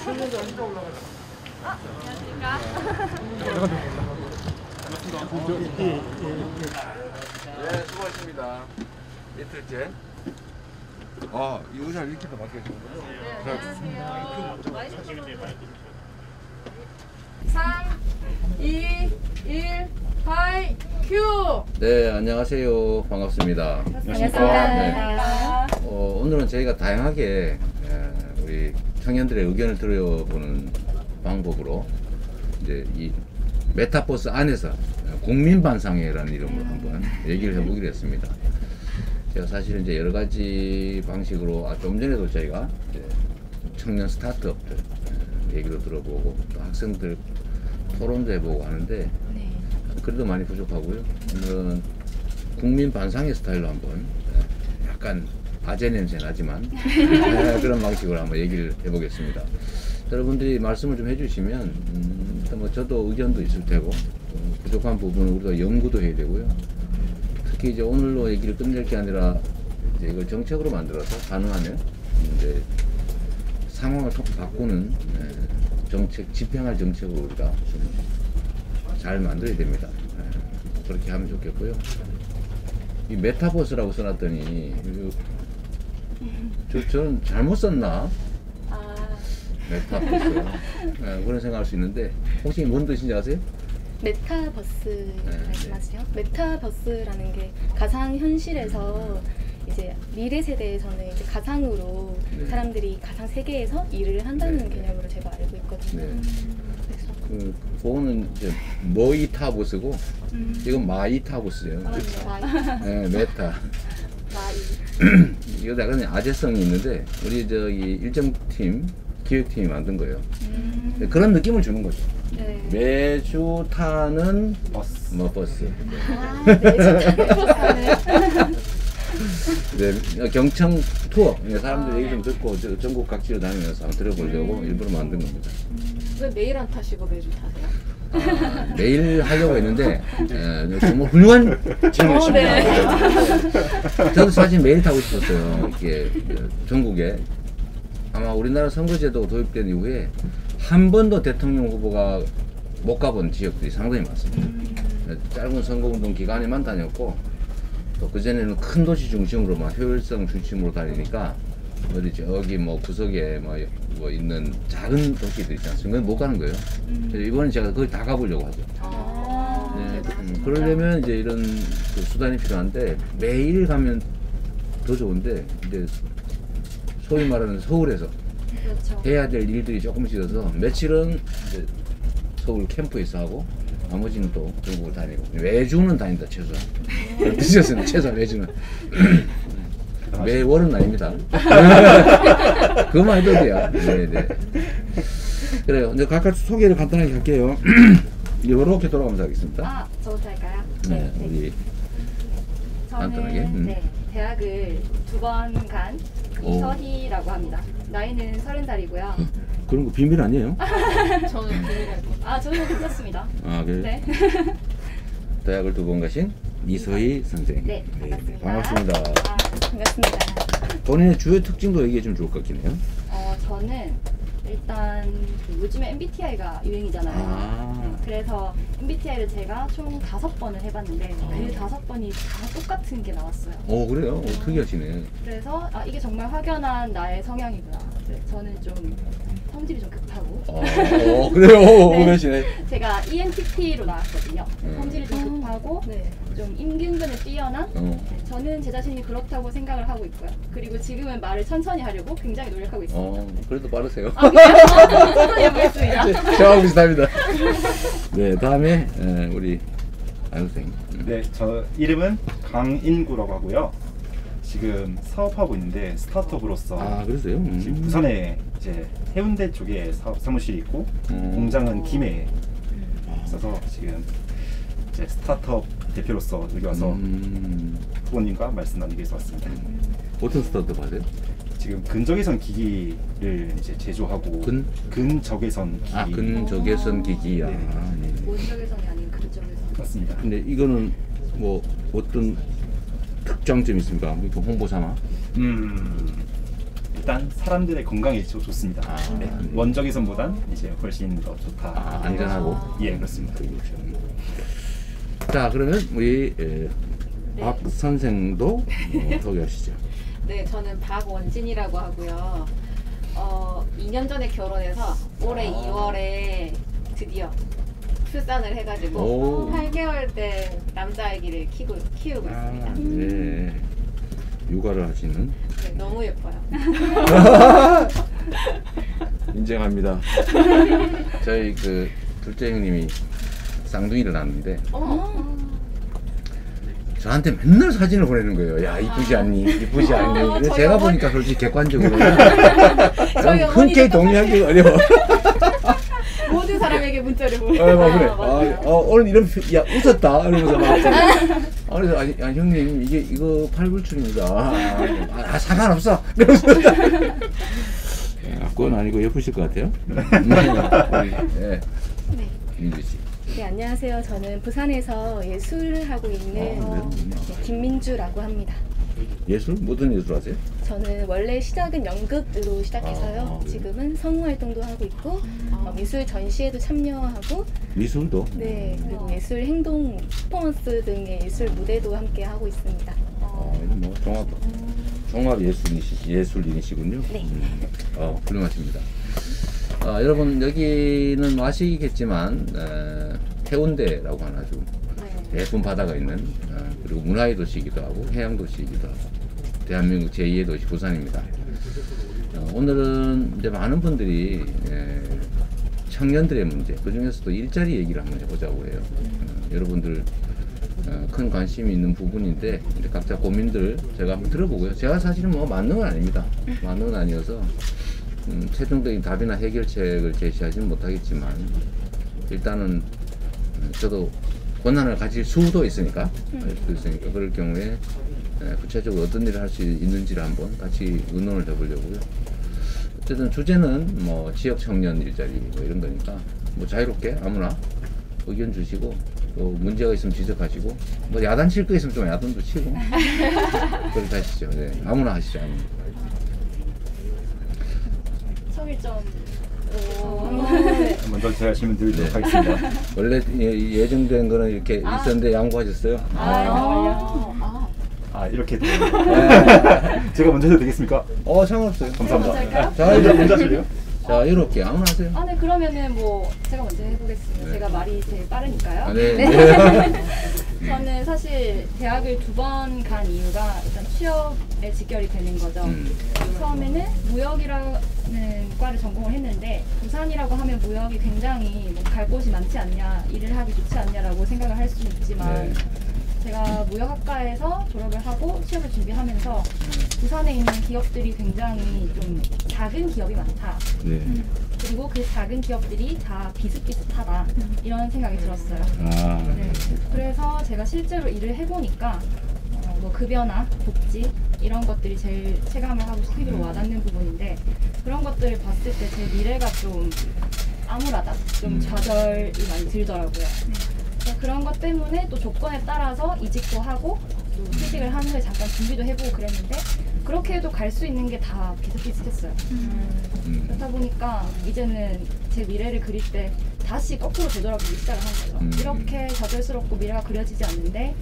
네, 수고하십니다. 이틀째. 아, 이 의자를 이렇게 더 맡겨주는 거예요? 네, 안녕하세요. 3, 2, 1, 하이, 큐! 네, 안녕하세요. 반갑습니다. 반갑습니다. 오늘은 저희가 다양하게 우리 청년들의 의견을 들어보는 방법으로 이제 이 메타버스 안에서 국민반상회라는 이름으로 한번 얘기를 해보기로 했습니다. 제가 사실은 이제 여러 가지 방식으로 좀 전에도 저희가 이제 청년 스타트업들 얘기도 들어보고 또 학생들 토론도 해보고 하는데 그래도 많이 부족하고요. 오늘은 국민 반상회 스타일로 한번 약간 아재 냄새 나지만 그런 방식으로 한번 얘기를 해보겠습니다. 여러분들이 말씀을 좀 해주시면 일단 뭐 저도 의견도 있을 테고 부족한 부분은 우리가 연구도 해야 되고요. 특히 이제 오늘로 얘기를 끝낼 게 아니라 이제 이걸 정책으로 만들어서 가능하면 이제 상황을 바꾸는 정책, 집행할 정책으로 우리가 좀 잘 만들어야 됩니다. 그렇게 하면 좋겠고요. 이 메타버스라고 써놨더니 저는 잘못 썼나? 메타버스 그런 생각할 수 있는데 혹시 뭔 뜻인지 아세요? 메타버스 말씀하시죠? 메타버스라는 게 가상 현실에서 이제 미래 세대에서는 이제 가상으로 사람들이 가상 세계에서 일을 한다는 개념으로 제가 알고 있거든요. 그거는 이제 머이타버스고 이건 마이타버스예요. 네, 메타. 이거 약간 아재성이 있는데 우리 저기 일정팀 기획팀이 만든 거예요. 그런 느낌을 주는 거죠. 네. 매주 타는 버스. 네, 경청 투어. 사람들 얘기 좀 듣고 전국 각지로 다니면서 한번 들어보려고 일부러 만든 겁니다. 왜 매일 안 타시고 매주 타세요? 매일 하려고 했는데 정말 훌륭한 질문이십니다. 저도 사실 매일 타고 싶었어요. 이게 전국에 아마 우리나라 선거제도가 도입된 이후에 한 번도 대통령 후보가 못 가본 지역들이 상당히 많습니다. 짧은 선거운동 기간에만 다녔고 또 그전에는 큰 도시 중심으로 막 효율성 중심으로 다니니까 어디 저기 뭐 구석에 뭐 있는 작은 도시들 있지 않습니까? 못 가는 거예요. 그래서 이번에 제가 거기 다 가보려고 하죠. 그러려면 이제 이런 그 수단이 필요한데 매일 가면 더 좋은데 이제 소위 말하는 서울에서 해야 될 일들이 조금씩 있어서 며칠은 이제 서울 캠프에서 하고 나머지는 또 전국을 다니고 매주는 다닌다 최소한. 그런 뜻이었습니다. 최소한 매주는. 매월은 아닙니다. 그것만 해도 돼요. 네네. 그래요. 이제 각각 소개를 간단하게 할게요. 이렇게 돌아가면서 하겠습니다. 저부터 할까요? 네, 우리 간단하게. 네, 대학을 2번 간 이서희라고 합니다. 나이는 30살이고요. 그런 거 비밀 아니에요? 저는 비밀할 거. 저는 괜찮습니다. 그래요? 네. 대학을 2번 가신 이서희 선생. 네, 반갑습니다. 반갑습니다. 반갑습니다. 본인의 주요 특징도 얘기해 주면 좋을 것 같긴 해요. 저는 일단 요즘에 MBTI가 유행이잖아요. 그래서 MBTI를 제가 총 5번을 해봤는데 그 5번이 다 똑같은 게 나왔어요. 그래요? 특이하시네. 그래서 이게 정말 확연한 나의 성향이구나. 저는 좀 성질이 좀 급하고. 그래요? 네. 그러시네. 제가 ENTP로 나왔거든요. 성질이 좀 급하고 좀 임근근에 뛰어난. 저는 제 자신이 그렇다고 생각을 하고 있고요. 그리고 지금은 말을 천천히 하려고 굉장히 노력하고 있습니다. 그래도 빠르세요. 그래요? 천천히 해보겠습니다. 저하고 비슷합니다. 네, 다음에 우리 안 선생님. 네, 저 이름은 강인구라고 하고요. 지금 사업하고 있는데 스타트업으로서 그러세요? 지금 부산에 이제 해운대 쪽에 사무실이 있고 공장은 김해에 있어서 지금 이제 스타트업 대표로서 여기 와서 후보님과 말씀 나누기 위해서 왔습니다. 어떤 스타트업 하세요? 지금 근적외선 기기를 이제 제조하고 근적외선 기기. 근적외선 기기. 네. 원적외선이 아닌 근적외선. 맞습니다. 근데 이거는 뭐 어떤 특장점이 있습니까? 홍보 삼아? 일단 사람들의 건강에 좋습니다. 아, 네. 원적 위선보단 이제 훨씬 더 좋다. 아, 안전하고. 예, 그렇습니다. 자, 그러면 우리 박 선생도 소개하시죠. 네, 저는 박원진이라고 하고요. 2년 전에 결혼해서 올해 2월에 드디어 출산을 해가지고 오. 8개월 된 남자아기를 키우고 있습니다. 네. 육아를 하시는. 네, 너무 예뻐요. 인정합니다. 저희 그 둘째 형님이 쌍둥이를 낳았는데 저한테 맨날 사진을 보내는 거예요. 야, 이쁘지 않니? 이쁘지 않니? 근데 저희 제가 어머니- 보니까 솔직히 객관적으로 저희 흔쾌히 어머니도 동의하기 어려워. 모든 사람에게 문자를 막 보내요. 그래. 맞아요. 오늘 이런 야 웃었다 이러면서 막. 그래서 아니 형님 이거 팔불출입니다. 상관없어. 이러면서. 그건 아니고 예쁘실 것 같아요. 네. 네. 민주 씨. 네, 안녕하세요. 저는 부산에서 예술을 하고 있는 네. 김민주라고 합니다. 예술? 무슨 예술 하세요? 저는 원래 시작은 연극으로 시작해서요. 네. 지금은 성우 활동도 하고 있고 미술 전시회도 참여하고 미술도? 네, 그리고 예술 행동 퍼포먼스 등의 예술 무대도 함께 하고 있습니다. 이건 뭐 종합 예술인이시군요. 네. 훌륭하십니다. 여러분 여기는 뭐 아시겠지만 해운대라고 하는 아주 예쁜 바다가 있는 그리고 문화의 도시이기도 하고 해양 도시이기도 하고 대한민국 제2의 도시 부산입니다. 오늘은 이제 많은 분들이 청년들의 문제, 그 중에서도 일자리 얘기를 한번 해보자고 해요. 여러분들 큰 관심이 있는 부분인데 이제 각자 고민들 제가 한번 들어보고요. 제가 사실은 뭐 맞는 건 아닙니다. 맞는 건 아니어서 최종적인 답이나 해결책을 제시하지는 못하겠지만 일단은 저도 권한을 가질 수도 있으니까 그럴 경우에 구체적으로 어떤 일을 할 수 있는지를 한번 같이 의논을 해보려고요. 어쨌든 주제는 뭐 지역 청년 일자리 뭐 이런 거니까 뭐 자유롭게 아무나 의견 주시고 또 문제가 있으면 지적하시고 뭐 야단 칠 거 있으면 좀 야단도 치고 그렇게 하시죠. 네. 아무나 하시죠. 아무나. 청일점. 먼저 제가 질문 드리도록 네. 하겠습니다. 원래 예정된 거는 이렇게 있었는데 양보하셨어요? 이렇게 제가 먼저 해도 되겠습니까? 상관없어요. 감사합니다. 자, 먼저 이제 하실래요? 자, 이렇게 아무나 하세요. 네, 그러면은 뭐 제가 먼저 해보겠습니다. 네. 제가 말이 제일 빠르니까요. 네. 저는 사실 대학을 2번 간 이유가 일단 취업에 직결이 되는 거죠. 처음에는 무역이라는 과를 전공을 했는데 부산이라고 하면 무역이 굉장히 뭐 갈 곳이 많지 않냐, 일을 하기 좋지 않냐라고 생각을 할 수 있지만 제가 무역학과에서 졸업을 하고 취업을 준비하면서 부산에 있는 기업들이 굉장히 좀 작은 기업이 많다. 네. 그리고 그 작은 기업들이 다 비슷비슷하다. 이런 생각이 들었어요. 네. 그래서 제가 실제로 일을 해보니까 뭐 급여나 복지 이런 것들이 제일 체감을 하고 피부로 와닿는 부분인데 그런 것들을 봤을 때 제 미래가 좀 암울하다, 좀 좌절이 많이 들더라고요. 그런 것 때문에 또 조건에 따라서 이직도 하고 또 퇴직을 한 후에 잠깐 준비도 해보고 그랬는데 그렇게 해도 갈 수 있는 게 다 비슷비슷했어요. 그렇다 보니까 이제는 제 미래를 그릴 때 다시 거꾸로 되돌아보기 시작을 한 거죠. 이렇게 좌절스럽고 미래가 그려지지 않는데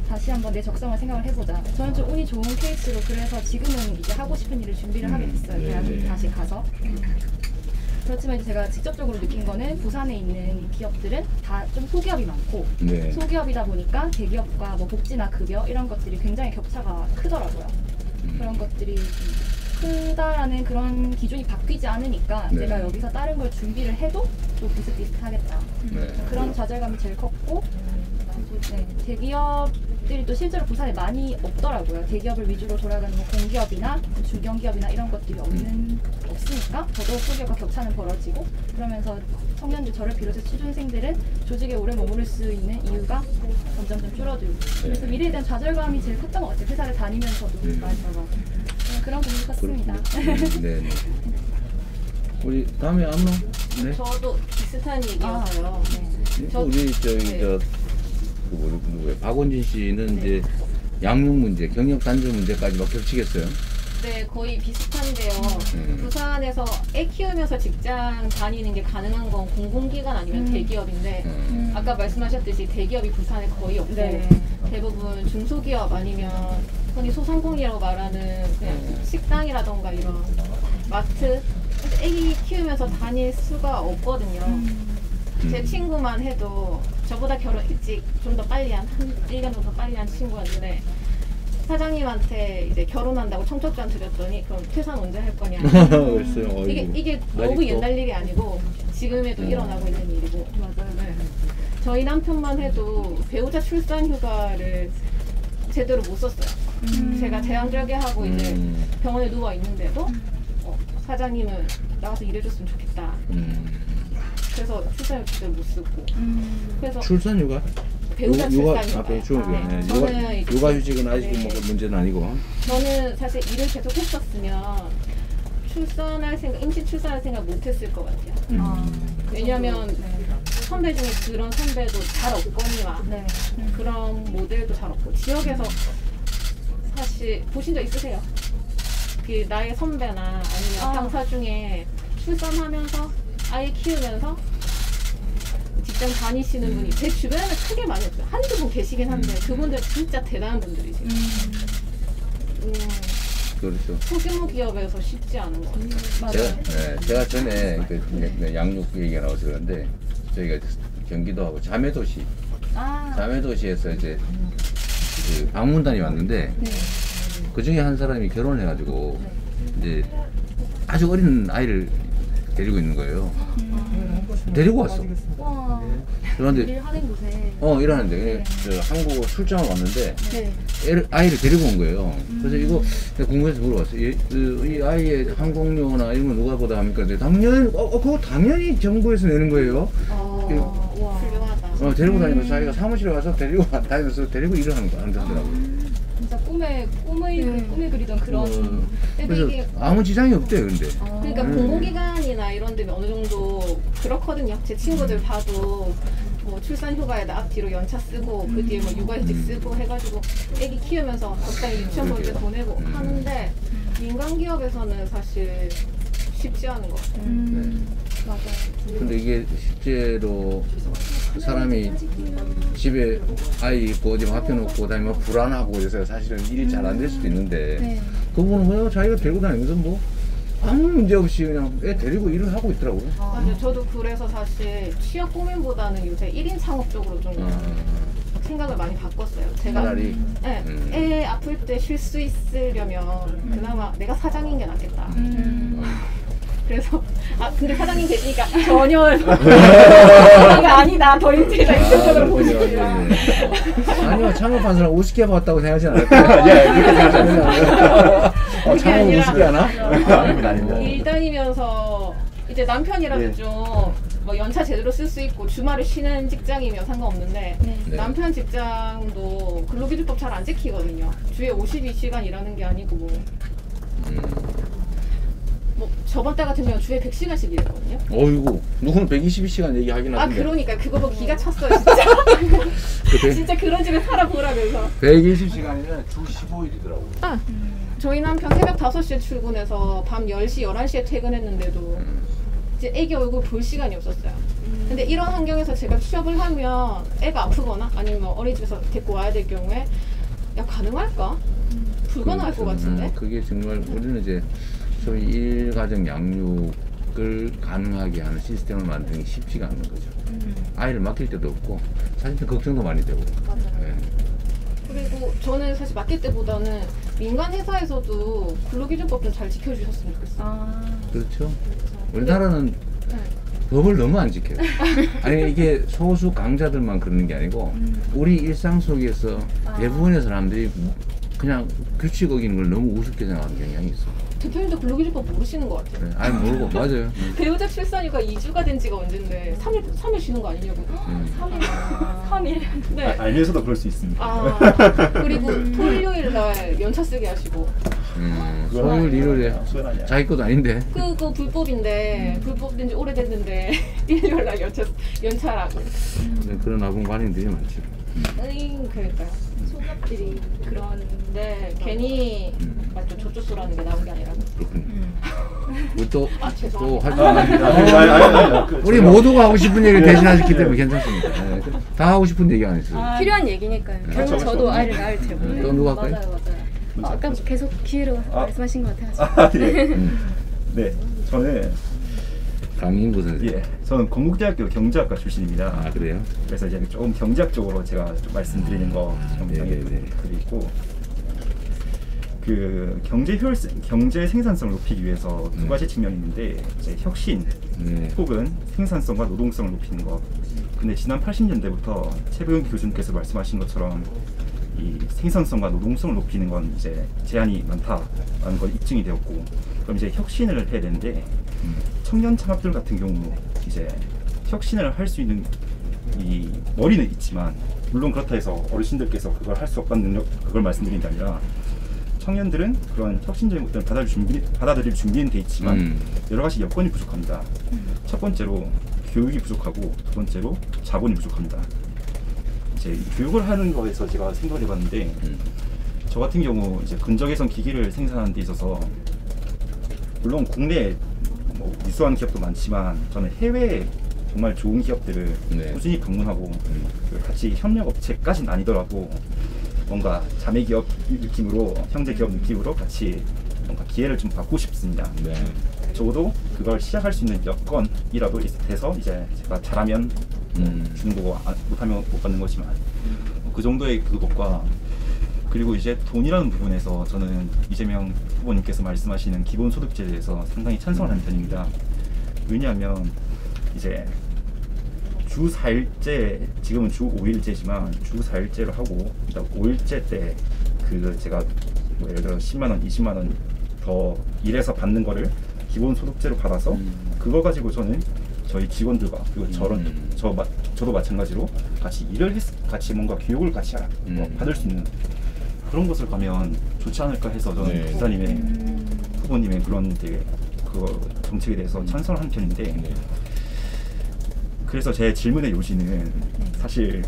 다시 한번 내 적성을 생각을 해보자. 저는 좀 운이 좋은 케이스로 그래서 지금은 이제 하고 싶은 일을 준비를 하게 됐어요. 대학에 다시 가서. 그렇지만 이제 제가 직접적으로 느낀 거는 부산에 있는 기업들은 다 좀 소기업이 많고 네. 소기업이다 보니까 대기업과 뭐 복지나 급여 이런 것들이 굉장히 격차가 크더라고요. 그런 것들이 좀 크다라는 그런 기준이 바뀌지 않으니까 네. 내가 여기서 다른 걸 준비를 해도 또 비슷비슷하겠다. 네. 그런 좌절감이 제일 컸고 네, 대기업들이 또 실제로 부산에 많이 없더라고요. 대기업을 위주로 돌아가는 뭐 공기업이나 중견기업이나 이런 것들이 없으니까 더더욱 소기업과 격차는 벌어지고 그러면서 청년들 저를 비롯해서 취준생들은 조직에 오래 머무를 수 있는 이유가 점점 줄어들고 그래서 미래에 대한 좌절감이 제일 컸던 것 같아요. 회사를 다니면서도 많이 그런 부분이 컸습니다. 네. 우리 다음에 아무나. 네. 저도 비슷한 얘기여서요. 우리 저기 누구예요? 박원진 씨는 이제 양육 문제, 경력 단절 문제까지 막 겹치겠어요. 네, 거의 비슷한데요. 부산에서 애 키우면서 직장 다니는 게 가능한 건 공공기관 아니면 대기업인데 아까 말씀하셨듯이 대기업이 부산에 거의 없고 네. 대부분 중소기업 아니면 흔히 소상공인이라고 말하는 그냥 식당이라던가 이런 마트 애기 키우면서 다닐 수가 없거든요. 제 친구만 해도 저보다 결혼 일찍 좀 더 빨리 한 1년 정도 빨리 한 친구였는데 사장님한테 이제 결혼한다고 청첩장 드렸더니 그럼 퇴사는 언제 할 거냐. 글쎄요. 이게 너무 옛날 일이 아니고 지금에도 일어나고 있는 일이고. 맞아요. 네. 저희 남편만 해도 배우자 출산 휴가를 제대로 못 썼어요. 제가 재앙절개하고 이제 병원에 누워 있는데도 사장님은 나가서 일해줬으면 좋겠다. 그래서 출산휴가 제대로 못 쓰고. 그래서 출산휴가? 배우자 출산휴가. 저는 육아휴직은 아직 네. 뭐 문제는 아니고. 저는 사실 일을 계속 했었으면 출산할 생각, 임신 출산할 생각 못했을 것 같아요. 왜냐면 선배 중에 그런 선배도 잘 없거니와 네. 그런 모델도 잘 없고 지역에서 사실 보신 적 있으세요? 그 나의 선배나 아니면 상사 중에 출산하면서 아이 키우면서 직장 다니시는 분이 제 주변에는 크게 많이 없어요. 한두 분 계시긴 한데 그분들 진짜 대단한 분들이세요. 그렇죠. 소규모 기업에서 쉽지 않은 것 같아요. 제가 전에 그 양육 얘기가 나와서 그런데 저희가 경기도하고 자매도시에서 이제 그 방문단이 왔는데 그 중에 한 사람이 결혼을 해가지고 이제 아주 어린 아이를 데리고 있는 거예요. 데리고 왔어. 와. 그런데 일하는 곳에. 일하는데 저 한국으로 출장을 왔는데 아이를 데리고 온 거예요. 그래서 이거 내가 궁금해서 물어봤어요. 이 아이의 항공료나 이런 거 누가 보다 합니까? 근데 당연히 그거 당연히 정부에서 내는 거예요. 와, 훌륭하다. 데리고 다니면서 자기가 사무실에 와서 데리고 다니면서 데리고 일을 하는 거 안 되더라고요. 진짜 꿈에 그리던 그런. 근데 그래서 이게 아무 지장이 없대요, 근데. 그러니까 공공기관이나 이런 데는 어느 정도 그렇거든요. 제 친구들 봐도 뭐 출산휴가에다 앞뒤로 연차 쓰고 그 뒤에 뭐 육아휴직 쓰고 해가지고 애기 키우면서 적당히 유치원 보내 보내고 하는데 민간 기업에서는 사실 쉽지 않은 것 같아요. 맞아요. 근데 이게 실제로 사람이 집에 아이 있고 어디 맡겨놓고 다니면 불안하고 그래서 사실은 일이 잘 안 될 수도 있는데 그분은 그냥 자기가 데리고 다니면서 뭐 아무 문제 없이 그냥 애 데리고 일을 하고 있더라고요. 맞아요. 저도 그래서 사실 취업 고민보다는 요새 1인 창업 쪽으로 좀 생각을 많이 바꿨어요. 제가 차라리 애 아플 때 쉴 수 있으려면 그나마 내가 사장인 게 낫겠다. 그래서 근데 사장님 계시니까 전혀 사장이가 아니다. 더 일찍이다. 이쪽으로 보시기라. 아니요, 창업한 사람 우습게 봤다고 생각하지 않을까요? 예, 그렇게 생각하지 창업 우습게 하나? 일 다니면서 이제 남편이라도 좀 뭐 연차 제대로 쓸 수 있고 주말을 쉬는 직장이면 상관없는데 남편 직장도 근로기준법 잘 안 지키거든요. 주에 52시간 일하는 게 아니고 뭐 저번 달 같은 경우는 주에 100시간씩 일했거든요. 어이구, 누구는 122시간 얘기하긴 하던데. 그러니까 그거 보고 기가 찼어요 진짜. 진짜 그런 집에 살아보라면서. 120시간이면 주 15일이더라고. 저희 남편 새벽 5시에 출근해서 밤 10시, 11시에 퇴근했는데도 이제 애기 얼굴 볼 시간이 없었어요. 근데 이런 환경에서 제가 취업을 하면 애가 아프거나 아니면 어린이집에서 데리고 와야 될 경우에 가능할까? 불가능할 것 같은데? 그게 정말 우리는 이제 소위 일가정 양육을 가능하게 하는 시스템을 만드는 게 쉽지가 않은 거죠. 아이를 맡길 때도 없고 사실 걱정도 많이 되고. 맞아요. 그리고 저는 사실 맡길 때보다는 민간 회사에서도 근로기준법 좀 잘 지켜주셨으면 좋겠어요. 그렇죠. 우리나라는 법을 너무 안 지켜요. 아니 이게 소수 강자들만 그러는 게 아니고 우리 일상 속에서 대부분의 사람들이 그냥 규칙 어기는 걸 너무 우습게 생각하는 경향이 있어. 대표님도 근로기준법 모르시는 것 같아요. 아니 모르고 맞아요. 배우자 출산휴가 2주가 된 지가 언젠데 3일 쉬는 거 아니냐고. 3일. 네. 알면서도 그럴 수 있습니다. 그리고 토요일 날 연차 쓰게 하시고. 토요일 일요일에 자기 것도 아닌데. 그거 불법인데 불법된 지 오래됐는데 일요일 날 연차라고. 그런 아분 관인들이 많죠. 그러니까요. 기업들이 그런 네, 괜히 맞죠. 저조수라는 게 나온 게 아니라. 그렇군요. 또 죄송합니다. 하지 우리 모두가 하고 싶은 얘기를 대신하셨기 때문에 괜찮습니다. 네, 다 하고 싶은 얘기 안 했어요. 필요한 얘기니까요. 결국 저도 아이를 낳을 테고. 또 누가 할까요? 맞아요. 아까 계속 기회로 말씀하신 것 같아가지고. 네. 네, 저는 강인구 선생님. 예, 저는 건국대학교 경제학과 출신입니다. 아, 그래요? 그래서 이제 조금 경제학적으로 제가 좀 말씀드리는 거 드리고, 그 경제 생산성을 높이기 위해서 두 가지 측면이 있는데, 이제 혁신 혹은 생산성과 노동성을 높이는 것. 근데 지난 80년대부터 최부영 교수님께서 말씀하신 것처럼 이 생산성과 노동성을 높이는 건 이제 제한이 많다라는 건 입증이 되었고, 그럼 이제 혁신을 해야 되는데 청년 창업들 같은 경우 이제 혁신을 할 수 있는 이 머리는 있지만, 물론 그렇다 해서 어르신들께서 그걸 할 수 없다는 능력, 그걸 말씀드린 게 아니라 청년들은 그런 혁신적인 것들을 받아들일 준비는 돼 있지만 여러 가지 여건이 부족합니다. 첫 번째로 교육이 부족하고, 두 번째로 자본이 부족합니다. 이제 교육을 하는 거에서 제가 생각을 해봤는데, 저 같은 경우 이제 근적외선 기기를 생산하는 데 있어서 물론 국내 뭐 우수한 기업도 많지만 저는 해외에 정말 좋은 기업들을 꾸준히 방문하고 같이 협력업체까지는 아니더라도 뭔가 자매 기업 느낌으로, 형제 기업 느낌으로 같이 뭔가 기회를 좀 받고 싶습니다. 적어도 그걸 시작할 수 있는 여건이라도 돼서 이제 제가 잘하면 주는 거고 못하면 못 받는 거지만 그 정도의 그것과, 그리고 이제 돈이라는 부분에서 저는 이재명 후보님께서 말씀하시는 기본소득제에 대해서 상당히 찬성을 하는 편입니다. 왜냐하면 이제 주 4일제, 지금은 주 5일제지만 주 4일제를 하고 5일제 때 그 제가 뭐 예를 들어 10만 원, 20만 원 더 일해서 받는 거를 기본소득제로 받아서 그거 가지고 저는 저희 직원들과 그리고 저도 마찬가지로 같이 같이 뭔가 교육을 같이 받을 수 있는 그런 것을 가면 좋지 않을까 해서 저는 기사님의 후보님의 그런 되게 그 정책에 대해서 찬성을 하는 편인데, 그래서 제 질문의 요지는 사실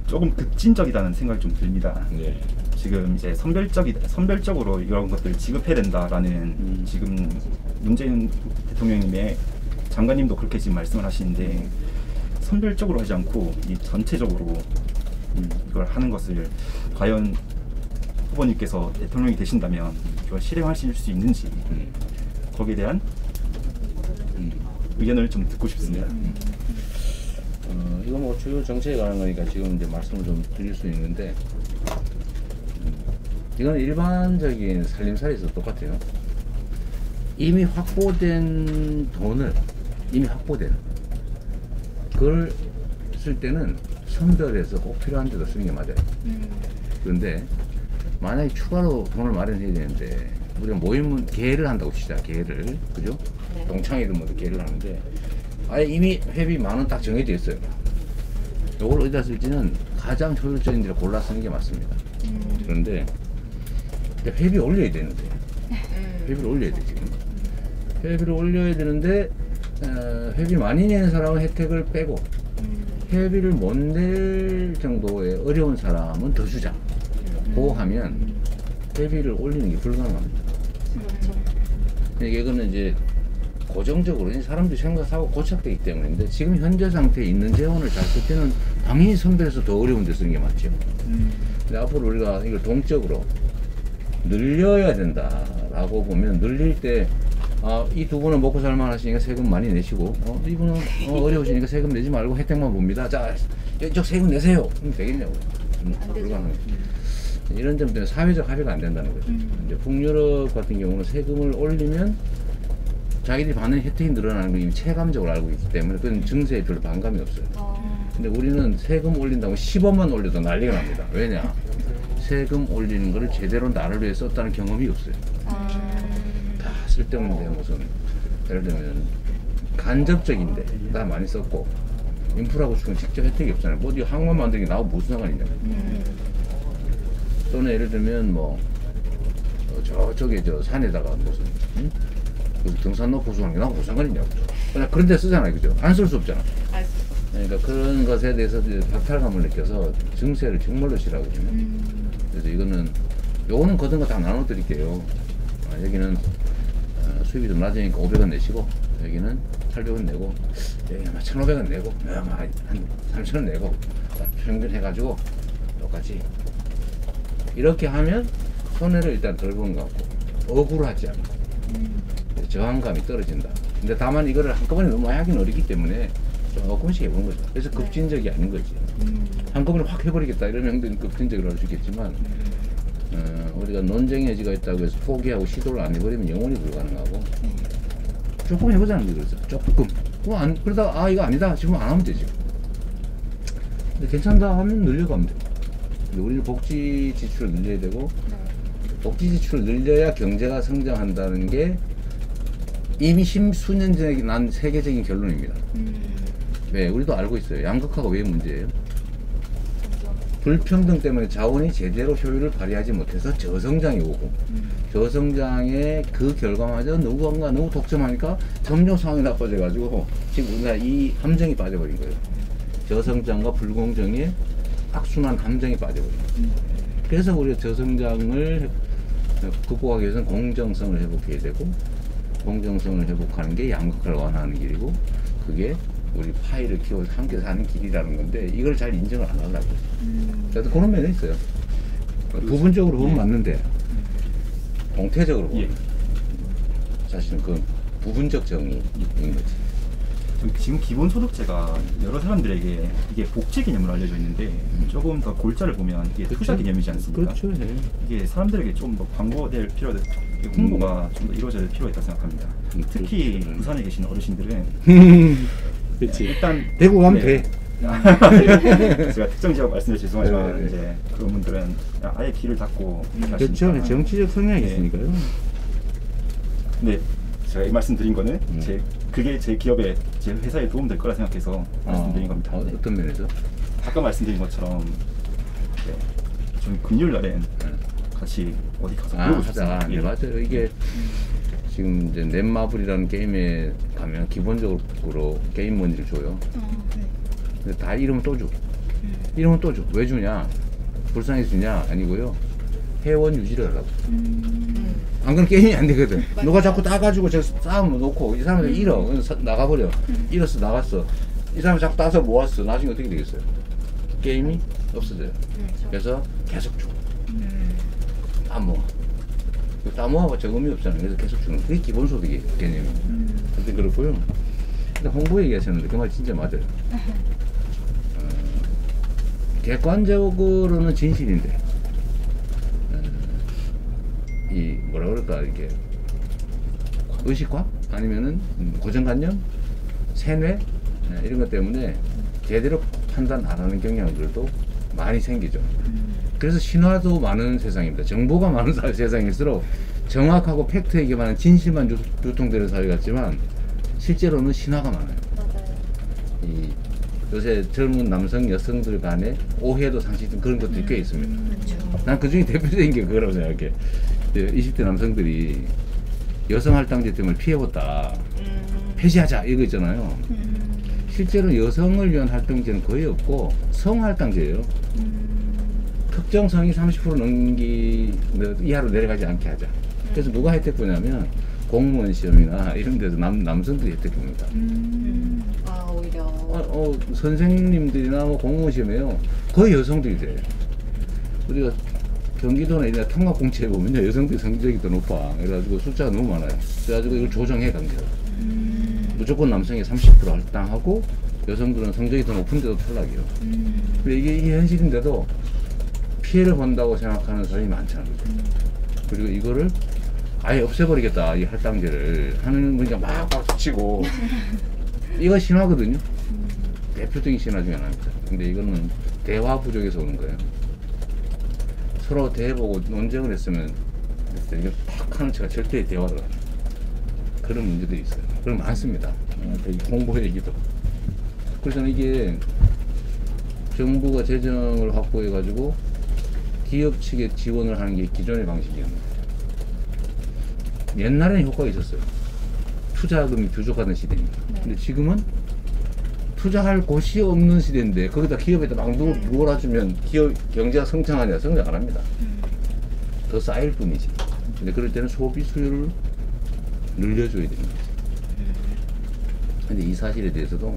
조금 급진적이라는 생각이 좀 듭니다. 지금 이제 선별적으로 이런 것들을 지급해야 된다라는 지금 문재인 대통령님의 장관님도 그렇게 지금 말씀을 하시는데, 선별적으로 하지 않고 이 전체적으로 이걸 하는 것을 과연 후보님께서 대통령이 되신다면 이걸 실행하실 수 있는지 거기에 대한 의견을 좀 듣고 싶습니다. 이거 뭐 주요 정책에 관한 거니까 지금 이제 말씀을 좀 드릴 수 있는데, 이건 일반적인 살림살이에서 똑같아요. 이미 확보된 돈을 그걸 쓸 때는 선별해서 꼭 필요한 데도 쓰는 게 맞아요. 그런데 만약에 추가로 돈을 마련해야 되는데 우리가 모이면 계획을 한다고 치자. 계획을, 그죠? 동창회든 뭐든 계획을 하는데 아예 이미 회비 10,000원 딱 정해져 있어요. 이걸 어디다 쓸지는 가장 효율적인 데를 골라 쓰는 게 맞습니다. 그런데 회비 올려야 되는데 회비를 올려야 돼. 지금 회비를 올려야 되는데 회비 많이 내는 사람은 혜택을 빼고 회비를 못 낼 정도의 어려운 사람은 더 주자 고 하면 회비를 올리는 게 불가능합니다. 이거는 이제 고정적으로 사람들이 생각하고 고착되기 때문인데, 지금 현재 상태에 있는 재원을 잘 쓸 때는 당연히 선별해서 더 어려운 데 쓰는 게 맞죠. 근데 앞으로 우리가 이걸 동적으로 늘려야 된다라고 보면, 늘릴 때 이 두 분은 먹고 살만 하시니까 세금 많이 내시고 이분은 어려우시니까 세금 내지 말고 혜택만 봅니다. 자, 이쪽 세금 내세요. 그럼 되겠냐고. 불가능해요. 이런 점 때문에 사회적 합의가 안 된다는 거죠. 이제 북유럽 같은 경우는 세금을 올리면 자기들이 받는 혜택이 늘어나는 걸 이미 체감적으로 알고 있기 때문에 그건 증세에 별로 반감이 없어요. 근데 우리는 세금 올린다고 10원만 올려도 난리가 납니다. 왜냐? 세금 올리는 거를 제대로 나를 위해 썼다는 경험이 없어요. 다 쓸데없는데 무슨 예를 들면 간접적인데 나 많이 썼고 인프라 구축은 직접 혜택이 없잖아요. 뭐 이 항만 만들기 나하고 무슨 상관이 있냐고. 또는 예를 들면 뭐 저쪽에 저 산에다가 무슨 등산로 보수하는 게 나하고 무슨 상관이 있냐고. 그냥 그런 데 쓰잖아요. 그죠? 안 쓸 수 없잖아. 그러니까 그런 것에 대해서 이제 박탈감을 느껴서 증세를 정말로 싫어하거든요. 그래서 요거는 거둔 거 다 나눠드릴게요. 여기는 수입이 좀 낮으니까 500원 내시고, 여기는 800원 내고, 여기 아마 1,500원 내고, 아마 한 3,000원 내고, 평균 해가지고 똑같이 이렇게 하면 손해를 일단 덜 보는 것 같고 억울하지 않고 저항감이 떨어진다. 근데 다만 이거를 한꺼번에 너무 많이 하긴 어렵기 때문에 조금씩 해보는 거죠. 그래서 급진적이 아닌 거지. 한꺼번에 확 해버리겠다 이러면 형들은 급진적으로 할 수 있겠지만 우리가 논쟁의 여지가 있다고 해서 포기하고 시도를 안 해버리면 영원히 불가능하고 조금 해보자는 게 그렇죠. 조금. 그러다가 이거 아니다 지금 안 하면 되지. 근데 괜찮다 하면 늘려가면 돼. 우리는 복지 지출을 늘려야 되고 복지 지출을 늘려야 경제가 성장한다는 게 이미 십수년 전에 난 세계적인 결론입니다. 네, 우리도 알고 있어요. 양극화가 왜 문제예요? 불평등 때문에 자원이 제대로 효율을 발휘하지 못해서 저성장이 오고 저성장의 그 결과마저 누구가 너무 독점하니까 점점 상황이 나빠져가지고 지금 우리가 이 함정이 빠져버린 거예요. 저성장과 불공정의 악순환 함정이 빠져버린 거예요. 그래서 우리가 저성장을 극복하기 위해서는 공정성을 회복해야 되고 공정성을 회복하는 게 양극화를 완화하는 길이고 그게 우리 파이를 키워서 함께 사는 길이라는 건데 이걸 잘 인정을 안 하려고 그래서 그런 면이 있어요. 부분적으로 보면 맞는데 공태적으로 보면 사실은 그 부분적 정의인 거지. 지금 기본소득제가 여러 사람들에게 이게 복지 개념으로 알려져 있는데 조금 더 골자를 보면 이게 투자 개념이지 않습니까? 그렇죠. 네. 이게 사람들에게 좀 더 광고될 필요가 홍보가 좀 더 이루어져야 될 필요가 있다고 생각합니다. 특히 부산에 계신 어르신들은 그렇지. 일단 대구 가면 돼. 제가 특정 지역 말씀드려 죄송하지만 이제 그런 분들은 아예 길을 닫고 그렇죠. 정치적 성향이 있으니까요. 근데 제가 이 말씀 드린 거는 그게 제 기업에 제 회사에 도움될 거라 생각해서 말씀드린 겁니다. 어떤 면에서? 아까 말씀드린 것처럼 좀 금요일 날엔 같이 어디 가서 배우고 싶습니다. 네, 맞아요. 이게 지금 이제 넷마블이라는 게임에 가면 기본적으로 게임 먼지를 줘요. 근데 다 이름은 또 줘. 이름은 또 줘. 왜 주냐? 불쌍해서 주냐? 아니고요. 회원 유지를 하려고. 안 그러면 게임이 안 되거든. 누가 자꾸 따가지고 저 싸움 놓고 이 사람들 잃어. 그래서 나가버려. 잃었어, 나갔어. 이 사람이 자꾸 따서 모았어. 나중에 어떻게 되겠어요? 게임이 없어져요. 그래서 계속 줘. 다 모아. 다 모아봤자 의미 없잖아요. 그래서 계속 주는. 그게 기본소득이 개념이. 하여튼 그렇고요. 근데 홍보 얘기하셨는데 그 말 진짜 맞아요. 객관적으로는 진실인데 이 뭐라 그럴까 이렇게 의식화 아니면은 고정관념, 세뇌 이런 것 때문에 제대로 판단 안 하는 경향들도 많이 생기죠. 그래서 신화도 많은 세상입니다. 정보가 많은 세상일수록 정확하고 팩트에 기반한 진실만 유통되는 사회 같지만 실제로는 신화가 많아요. 이 요새 젊은 남성 여성들 간에 오해도 상식도 그런 것들이 꽤 있습니다. 난 그 중에 대표적인 게 그거라고 생각해. 20대 남성들이 여성 할당제 때문에 피해봤다. 폐지하자 이거 있잖아요. 실제로 여성을 위한 할당제는 거의 없고 성할당제예요. 특정 성이 30% 이하로 내려가지 않게 하자. 그래서 누가 혜택 보냐면 공무원 시험이나 이런 데서 남성들이 혜택 봅니다. 오히려. 선생님들이나 뭐 공무원 시험에요. 거의 여성들이 돼요. 우리가 경기도나 이런 통합공채에 보면요. 여성들이 성적이 더 높아. 그래가지고 숫자가 너무 많아요. 그래가지고 이걸 조정해 강제로. 무조건 남성이 30% 할당하고 여성들은 성적이 더 높은데도 탈락이에요. 근데 이게 현실인데도 피해를 본다고 생각하는 사람이 많잖아요. 그리고 이거를 아예 없애버리겠다, 이 할당제를 하는 분이 막 박수치고 이거 신화거든요. 대표적인 신화 중에 하나입니다. 근데 이거는 대화 부족에서 오는 거예요. 서로 대해보고 논쟁을 했으면 이게 팍 하는 채가 절대 대화를 안 해요. 그런 문제들이 있어요. 그럼 많습니다. 홍보 얘기도. 그래서 이게 정부가 재정을 확보해가지고 기업 측에 지원을 하는 게 기존의 방식이었는데 옛날에는 효과가 있었어요. 투자금이 부족하던 시대입니다. 근데 지금은 투자할 곳이 없는 시대인데 거기다 기업에다 막 몰아주면 기업 경제가 성장하냐? 성장 안 합니다. 더 쌓일 뿐이지. 근데 그럴 때는 소비 수요를 늘려줘야 됩니다. 근데 이 사실에 대해서도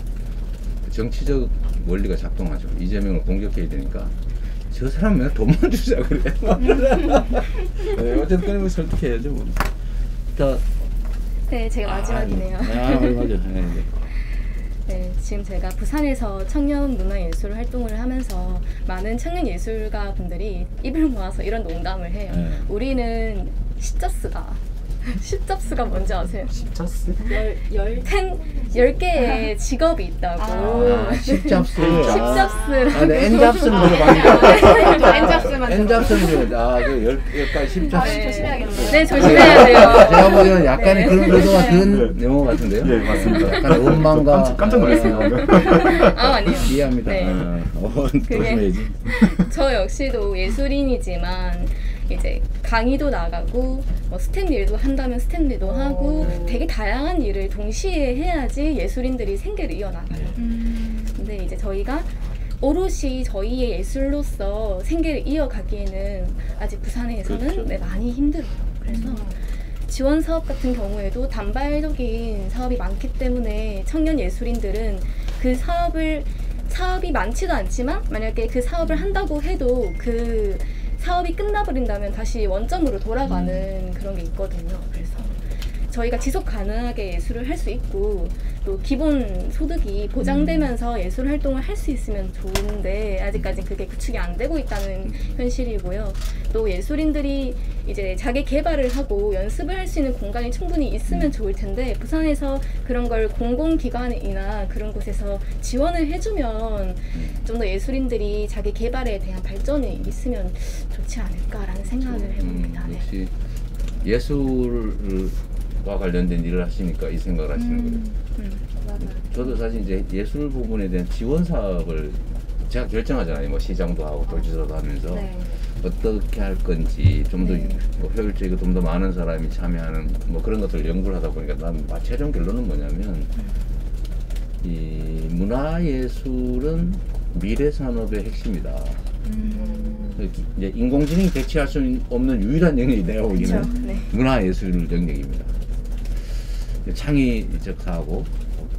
정치적 원리가 작동하죠. 이재명을 공격해야 되니까 저 사람 맨날 돈만 주자 그래. 네, 어쨌든 끊임없이 설득해야죠. 뭐. 자, 네, 제가 마지막이네요. 맞아. 네, 지금 제가 부산에서 청년 문화예술 활동을 하면서 많은 청년 예술가 분들이 입을 모아서 이런 농담을 해요. 우리는 십잡스가 뭔지 아세요? 십잡스? 10개의 직업이 있다고. 십잡스. 십잡스. 네, N잡스는 들어봤는데. 엔잡스만 N잡스는 그 10가지 십잡스. 조심해야겠네요. 네, 조심해야 돼요. 제가 보기에는 약간의 그런 의도가 든 내용 같은데요. 네, 맞습니다. 약간 원망과 깜짝 놀랐어요. 아니요. 이해합니다. 네. 조심해야지. 저 역시도 예술인이지만 이제 강의도 나가고 뭐 스텝 일도 한다면 스텝 일도 하고 되게 다양한 일을 동시에 해야지 예술인들이 생계를 이어나가요. 근데 이제 저희가 오롯이 저희의 예술로서 생계를 이어가기에는 아직 부산에서는 그렇죠. 네, 많이 힘들어요. 그래서 지원 사업 같은 경우에도 단발적인 사업이 많기 때문에 청년 예술인들은 그 사업이 많지도 않지만 만약에 그 사업을 한다고 해도 그 사업이 끝나버린다면 다시 원점으로 돌아가는 그런 게 있거든요. 그래서 저희가 지속 가능하게 예술을 할 수 있고 또 기본 소득이 보장되면서 예술 활동을 할 수 있으면 좋은데 아직까지 그게 구축이 안 되고 있다는 현실이고요. 또 예술인들이 이제 자기 개발을 하고 연습을 할 수 있는 공간이 충분히 있으면 좋을 텐데 부산에서 그런 걸 공공기관이나 그런 곳에서 지원을 해주면 좀 더 예술인들이 자기 개발에 대한 발전이 있으면 좋지 않을까라는 생각을 해봅니다. 네. 역시 예술과 관련된 일을 하시니까 이 생각을 하시는 거예요. 저도 사실 이제 예술 부분에 대한 지원 사업을 제가 결정하잖아요. 뭐 시장도 하고 도지사도 하면서 어떻게 할 건지 좀 더 뭐 효율적이고 좀 더 많은 사람이 참여하는 뭐 그런 것들을 연구를 하다 보니까 난 최종 결론은 뭐냐면 이 문화예술은 미래 산업의 핵심이다. 이제 인공지능이 대체할 수 없는 유일한 영역이 내가 보기에는 그렇죠. 네. 문화예술 영역입니다. 창의적 사고,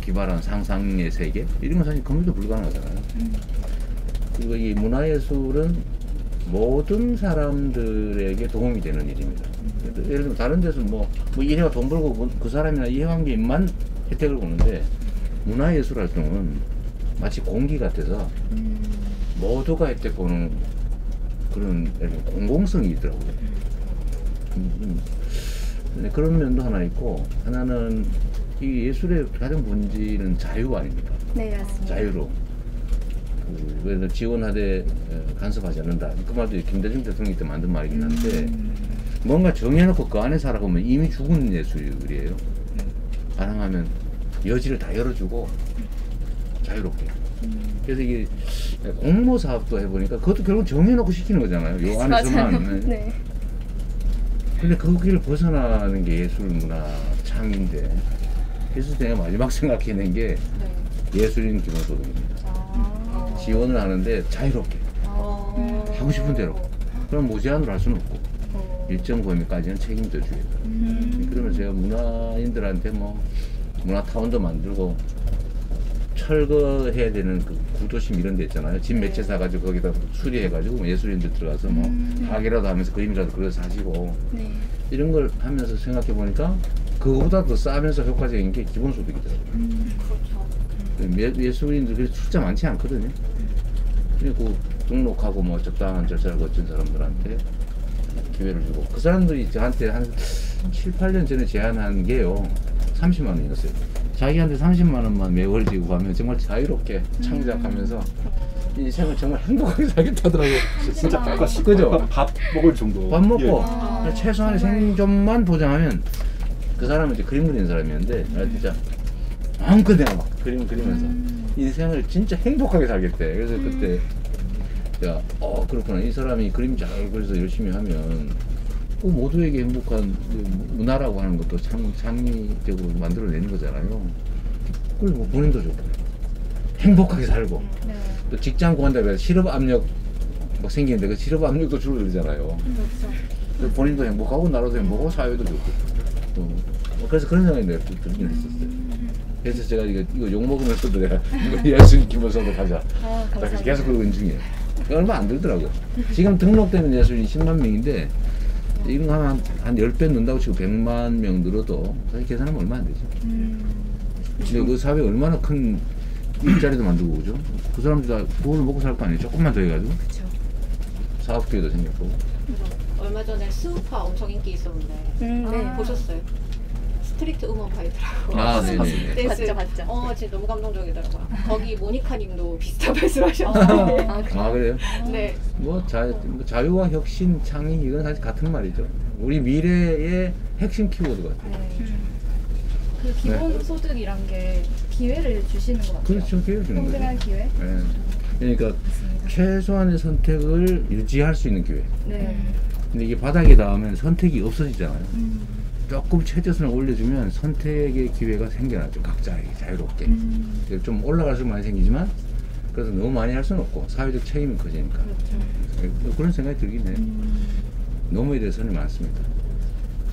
기발한 상상의 세계 이런 건 사실 컴퓨터 불가능하잖아요. 그리고 이 문화예술은 모든 사람들에게 도움이 되는 일입니다. 예를 들면 다른 데서 뭐 이해가 돈 벌고 그 사람이나 이해관계인만 혜택을 보는데 문화예술 활동은 마치 공기 같아서 모두가 혜택 보는 그런 공공성이 있더라고요. 네, 그런 면도 하나 있고 하나는 이 예술의 가장 본질은 자유 아닙니까? 네, 맞습니다. 자유로. 그래서 지원하되 간섭하지 않는다. 그 말도 김대중 대통령이 때 만든 말이긴 한데 뭔가 정해놓고 그 안에 살아보면 이미 죽은 예술이에요. 가능하면 여지를 다 열어주고 자유롭게. 그래서 이게 공모 사업도 해보니까 그것도 결국 정해놓고 시키는 거잖아요. 요 안에서만. 네. 근데 거기를 벗어나는 게 예술 문화 창인데 그래서 제가 마지막 생각해낸 게 예술인 기본소득입니다. 지원을 하는데 자유롭게 하고 싶은 대로 그럼 무제한으로 할 수는 없고 일정 범위까지는 책임져 주겠다. 그러면 제가 문화인들한테 뭐 문화타운도 만들고 철거해야 되는 그 구도심 이런 데 있잖아요. 집 몇 채 사가지고 거기다 수리해가지고 예술인들 들어가서 뭐 하기라도 하면서 그림이라도 그려서 사시고 네. 이런 걸 하면서 생각해 보니까 그거보다 더 싸면서 효과적인 게 기본소득이더라고요. 그렇죠. 예술인들 그래서 숫자 많지 않거든요. 그리고 등록하고 뭐 적당한 절차를 거친 사람들한테 기회를 주고 그 사람들이 저한테 한 7, 8년 전에 제안한 게요 30만 원이었어요. 자기한테 30만 원만 매월 지고 가면 정말 자유롭게 창작하면서 인생을 정말 행복하게 살겠다더라고요. 진짜 그죠? 밥 먹을 정도. 밥 먹고 예. 최소한의 생존만 보장하면 그 사람은 이제 그림 그리는 사람이었는데 나 진짜 마음껏 내가 막 그림 그리면서 인생을 진짜 행복하게 살겠대. 그래서 그때 제가 그렇구나 이 사람이 그림 잘 그려서 열심히 하면 그 모두에게 행복한 문화라고 하는 것도 창의적으로 만들어내는 거잖아요. 그리고 뭐 본인도 좋고 행복하게 살고 네. 또 직장 구한다고 해서 실업 압력 막 생기는데 그 실업 압력도 줄어들잖아요. 그렇죠. 본인도 행복하고 나라도 행복하고 사회도 좋고 그래서 그런 생각이 내가 들긴 했었어요. 그래서 제가 이거 욕먹으면서도 내가 예술 기본서도 가자 감사합니다. 계속 그러고 있는 중이에요. 얼마 안 들더라고요. 지금 등록되는 예술인이 10만 명인데 이런 거 하면 한 10배 넣는다고 치고 100만 명 늘어도 사실 계산하면 얼마 안 되죠. 근데 그 사회에 얼마나 큰 일자리도 만들고 그죠? 그 사람들 다 그걸로 먹고 살 거 아니에요? 조금만 더 해가지고 사업 기회도 생겼고. 얼마 전에 스우파 엄청 인기 있었는데 네. 보셨어요? 스트리트 우먼 파이터라고. 아, 네네. 댄스. 봤죠. 진짜 너무 감동적이더라고요. 거기 모니카님도 비슷한 말씀하셨어요. 아 그래요? 네. 뭐 자유와 혁신, 창의 이건 사실 같은 말이죠. 우리 미래의 핵심 키워드 같아요. 네. 그 기본 소득이란 게 기회를 주시는 것 같아요. 그렇죠, 기회를 주는 거죠. 평등한 기회. 네. 그러니까 맞습니다. 최소한의 선택을 유지할 수 있는 기회. 네. 근데 이게 바닥에 닿으면 선택이 없어지잖아요. 조금 최저선을 올려주면 선택의 기회가 생겨나죠. 각자에게 자유롭게. 좀 올라갈 수 많이 생기지만 그래서 너무 많이 할 수는 없고 사회적 책임이 커지니까. 그런 생각이 들긴 해요. 너무에 대해 선이 많습니다.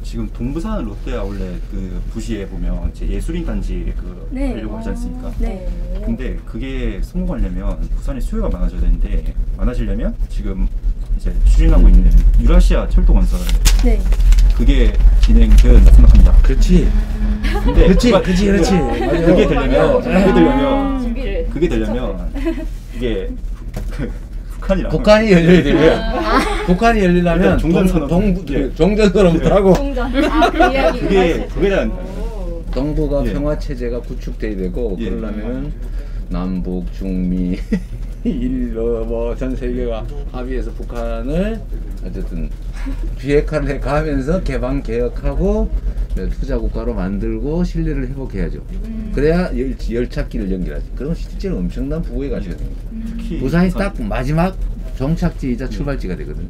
지금 동부산 롯데와 원래 그 부시에 보면 이제 예술인 단지 네. 하려고 하지 않습니까? 네. 근데 그게 성공하려면 부산에 수요가 많아져야 되는데 많아지려면 지금 이제 추진하고 있는 유라시아 철도 건설 네. 그게 진행되었다 생각합니다. 그렇지. 근데 그렇지. 그거- 맞아요. 준비를. 그게 되려면 이게 북한이랑 북한이 열려야 되고요. 북한이 열리려면 일단 종전선언. 예. 종전선언부터 하고 동전. 그 이야기 그게 대한 동북아 예. 평화 체제가 구축돼야 되고 예. 그러려면 남북 중미 전 세계가 합의해서 북한을 어쨌든 비핵화를 가면서 개방 개혁하고 투자 국가로 만들고 신뢰를 회복해야죠. 그래야 열차길을 연결하지. 그럼 실제로 엄청난 부의 가치가 됩니다. 특히 부산이 부산- 딱 마지막 종착지이자 출발지가 되거든요.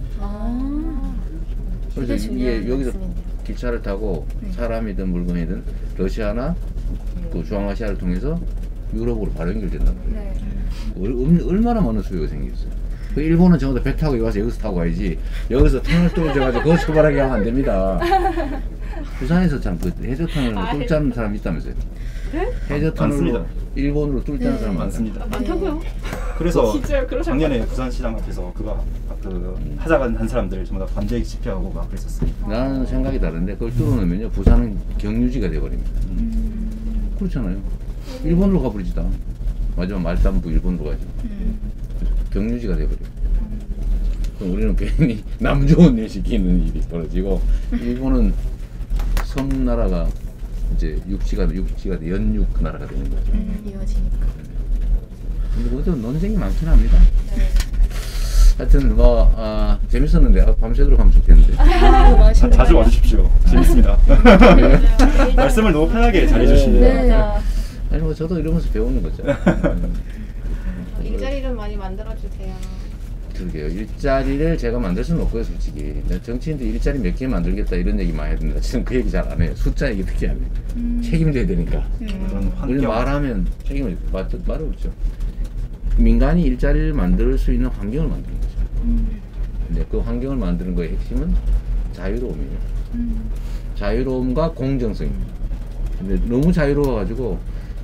그래서 되게 중요한 이게 여기서 말씀이네요. 기차를 타고 사람이든 물건이든 러시아나 그 중앙아시아를 통해서 유럽으로 바로 연결된단 말이에요. 네. 얼마나 많은 수요가 생겼어요. 그 일본은 전부 다 배 타고 와서 여기서 타고 가야지 여기서 터널 뚫어져가지고 그거 출발하게 하면 안 됩니다. 부산에서 참 그 해저터널로 뚫자는 사람 있다면서요? 해저터널로 많습니다. 일본으로 뚫자는 사람 많습니다. 많다고요? 그래서 진짜요? 그러셨나요? 작년에 부산시장 앞에서 그거 하자가 한 사람들 전부 다 반대 집회하고 막 그랬었어요. 나는 생각이 다른데 그걸 뚫어놓으면요 부산은 경유지가 돼버립니다. 그렇잖아요. 일본으로 가버리지다. 마지막 말단부 일본으로 가죠. 경유지가 돼버려요. 그럼 우리는 괜히 남 좋은 일 시키는 일이 벌어지고 일본은 섬나라가 이제 육지가 연육 나라가 되는 거죠. 이어지니까. 근데 그것도 논쟁이 많긴 합니다. 하여튼 뭐 재밌었는데 밤새도록 하면 좋겠는데. 자주 와주십시오. 재밌습니다. 말씀을 너무 편하게 잘해주시네요. 네. 아니 뭐 저도 이러면서 배우는 거죠. 일자리를 많이 만들어주세요. 그러게요. 일자리를 제가 만들 수는 없고요, 솔직히. 정치인들 일자리 몇 개 만들겠다 이런 얘기 많이 하던데 저는 그 얘기 잘 안 해요. 숫자 얘기 특히 안 해요. 책임져야 되니까. 그런 우리 환경 말하면 책임을 말을 없죠. 민간이 일자리를 만들 수 있는 환경을 만드는 거죠. 근데 그 환경을 만드는 거의 핵심은 자유로움이에요. 자유로움과 공정성입니다. 근데 너무 자유로워가지고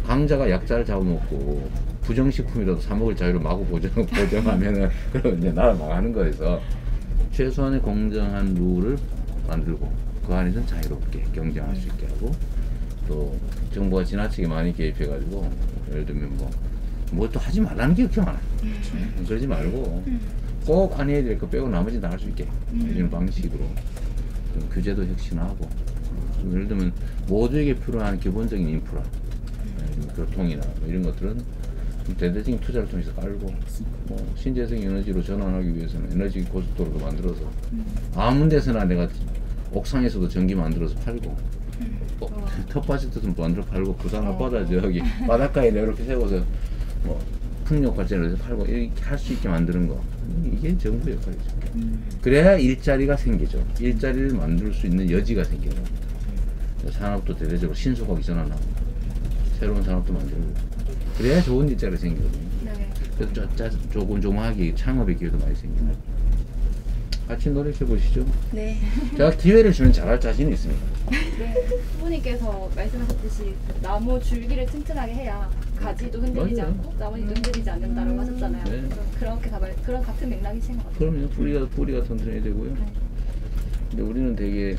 강자가 약자를 잡아먹고 부정식품이라도 사 먹을 자유를 마구 보정하면은 그럼 이제 나라 망하는 거여서 최소한의 공정한 룰을 만들고 그 안에서 자유롭게 경쟁할 수 있게 하고 또 정부가 지나치게 많이 개입해가지고 예를 들면 뭐 또 하지 말라는 게 그렇게 많아요. 그러지 말고 꼭 안 해야 될 거 빼고 나머지는 다 할 수 있게 이런 방식으로 좀 규제도 혁신하고 예를 들면 모두에게 필요한 기본적인 인프라 교통이나 뭐 이런 것들은 좀 대대적인 투자를 통해서 깔고 뭐 신재생 에너지로 전환하기 위해서는 에너지 고속도로도 만들어서 아무 데서나 내가 옥상에서도 전기 만들어서 팔고 텃밭에도 좀 만들어 팔고 부산 앞바다 저기 바닷가에 이렇게 세워서 뭐 풍력 발전을 해서 팔고 이렇게 할 수 있게 만드는 거 이게 정부 역할이죠. 그래야 일자리가 생기죠. 일자리를 만들 수 있는 여지가 생기는 겁니다. 산업도 대대적으로 신속하게 전환하고 새로운 산업도 만들고 그래야 좋은 일자리가 생기거든요. 네. 그래서 조곤조곤하게 창업의 기회도 많이 생겨요. 같이 노력해 보시죠. 네. 제가 기회를 주면 잘할 자신이 있습니다. 네, 부모님께서 말씀하셨듯이 나무 줄기를 튼튼하게 해야 가지도 흔들리지 맞아요. 않고 나뭇잎도 흔들리지 않는다고 하셨잖아요. 네. 그렇게 그런 같은 맥락이신 것 같아요. 그럼요. 뿌리가 튼튼해야 되고요. 네. 근데 우리는 되게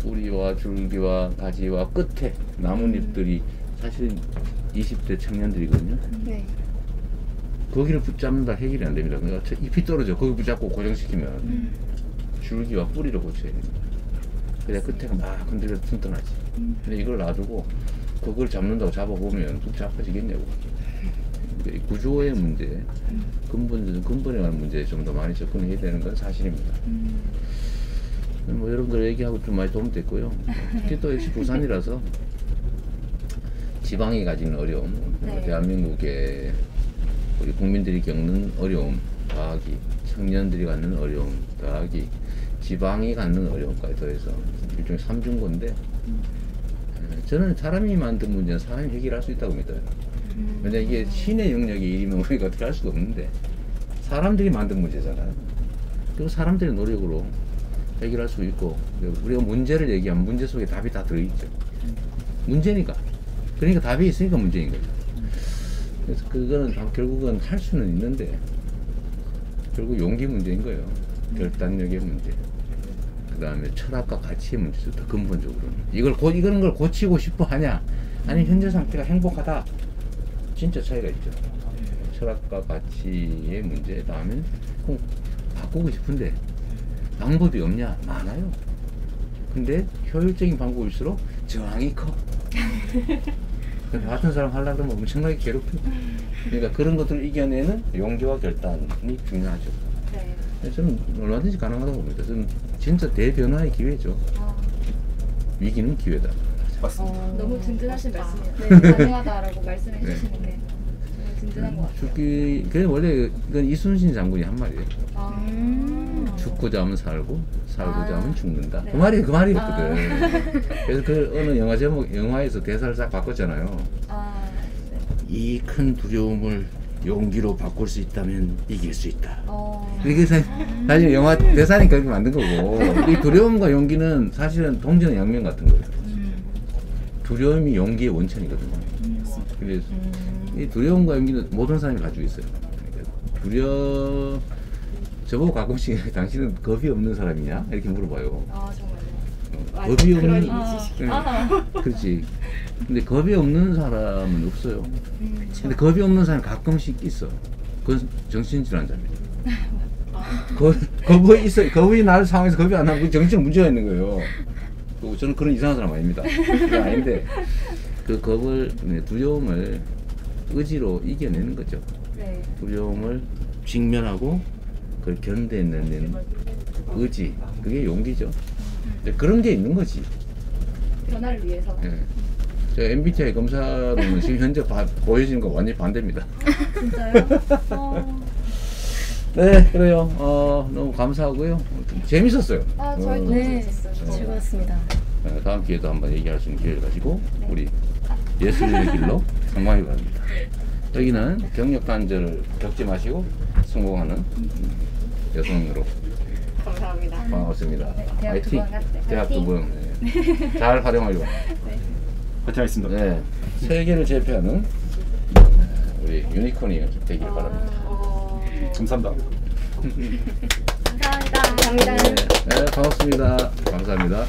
뿌리와 줄기와 가지와 끝에 나뭇잎들이 사실은 20대 청년들이거든요. 네. 거기를 붙잡는다 해결이 안 됩니다. 그러니까 잎이 떨어져. 거기 붙잡고 고정시키면 줄기와 뿌리를 고쳐야 됩니다. 그래야 끝에가 막 흔들려 튼튼하지. 근데 이걸 놔두고 그걸 잡는다고 잡아보면 복잡해지겠냐고. 그러니까 이 구조의 문제, 근본에 관한 문제에 좀 더 많이 접근해야 되는 건 사실입니다. 뭐 여러분들 얘기하고 좀 많이 도움됐고요. 특히 또 역시 부산이라서 지방이 가지는 어려움, 네. 대한민국의 우리 국민들이 겪는 어려움 더하기 청년들이 갖는 어려움 더하기 지방이 갖는 어려움까지 더해서 일종의 삼중고인데 저는 사람이 만든 문제는 사람이 해결할 수 있다고 믿어요. 왜냐 이게 신의 영역의 일이면 우리가 어떻게 할 수가 없는데 사람들이 만든 문제잖아요. 그리고 사람들의 노력으로 해결할 수 있고 우리가 문제를 얘기하면 문제 속에 답이 다 들어있죠. 문제니까. 그러니까 답이 있으니까 문제인 거죠. 그래서 그거는 결국은 할 수는 있는데 결국 용기 문제인 거예요. 결단력의 문제. 그 다음에 철학과 가치의 문제죠. 더 근본적으로는 이런 걸 고치고 싶어 하냐 아니면 현재 상태가 행복하다 진짜 차이가 있죠. 철학과 가치의 문제. 다음에 바꾸고 싶은데 방법이 없냐? 많아요. 근데 효율적인 방법일수록 저항이 커. 같은 사람 하려고 그러면 엄청나게 괴롭히고. 그러니까 그런 것들을 이겨내는 용기와 결단이 중요하죠. 네. 저는 얼마든지 가능하다고 봅니다. 저는 진짜 대변화의 기회죠. 위기는 기회다. 맞습니다. 너무 든든하신 말씀이에요. 네. 가능하다라고 말씀해 주시는 게 정말 든든한 것 같아요. 그 원래 그건 이순신 장군이 한 말이에요. 죽고자 하면 살고 살고자 하면 죽는다. 네. 그 말이었거든. 그래서 그 어느 영화에서 대사를 싹 바꿨잖아요. 이 큰 두려움을 용기로 바꿀 수 있다면 이길 수 있다. 이게 사실 영화 대사니까 그렇게 만든 거고 이 두려움과 용기는 사실은 동전양면 같은 거예요. 두려움이 용기의 원천이거든요. 그래서 이 두려움과 용기는 모든 사람이 가지고 있어요. 그러니까 저보고 가끔씩 당신은 겁이 없는 사람이냐? 이렇게 물어봐요. 정말요? 겁이 없는 그런 그렇지. 근데 겁이 없는 사람은 없어요. 근데 겁이 없는 사람이 가끔씩 있어. 그건 정신질환자입니다. 겁이 날 상황에서 겁이 안 나면 정신 문제가 있는 거예요. 저는 그런 이상한 사람 아닙니다. 그게 아닌데 그 두려움을 의지로 이겨내는 거죠. 네. 두려움을 직면하고 그걸 견뎌내는 의지, 그게 용기죠. 그런 게 있는 거지. 변화를 위해서. 네. 저 MBTI 검사로는 지금 현재 보여지는 거 완전히 반대입니다. 진짜요? 네, 그래요. 너무 감사하고요. 재밌었어요. 저희도 네. 재밌었어요. 즐거웠습니다. 다음 기회도 한번 얘기할 수 있는 기회를 가지고 우리 예술의 길로 성공하기 바랍니다. 여기는 경력 단절을 겪지 마시고 성공하는 여성으로 감사합니다. 반갑습니다. 대학 화이팅! 두 번 갔대. 대학 두 화이팅! 번. 잘 활용하려고. 파이팅 하겠습니다. 네. 세계를 제패하는 우리 유니콘이 되길 바랍니다. 감사합니다. 감사합니다. 네, 반갑습니다. 감사합니다.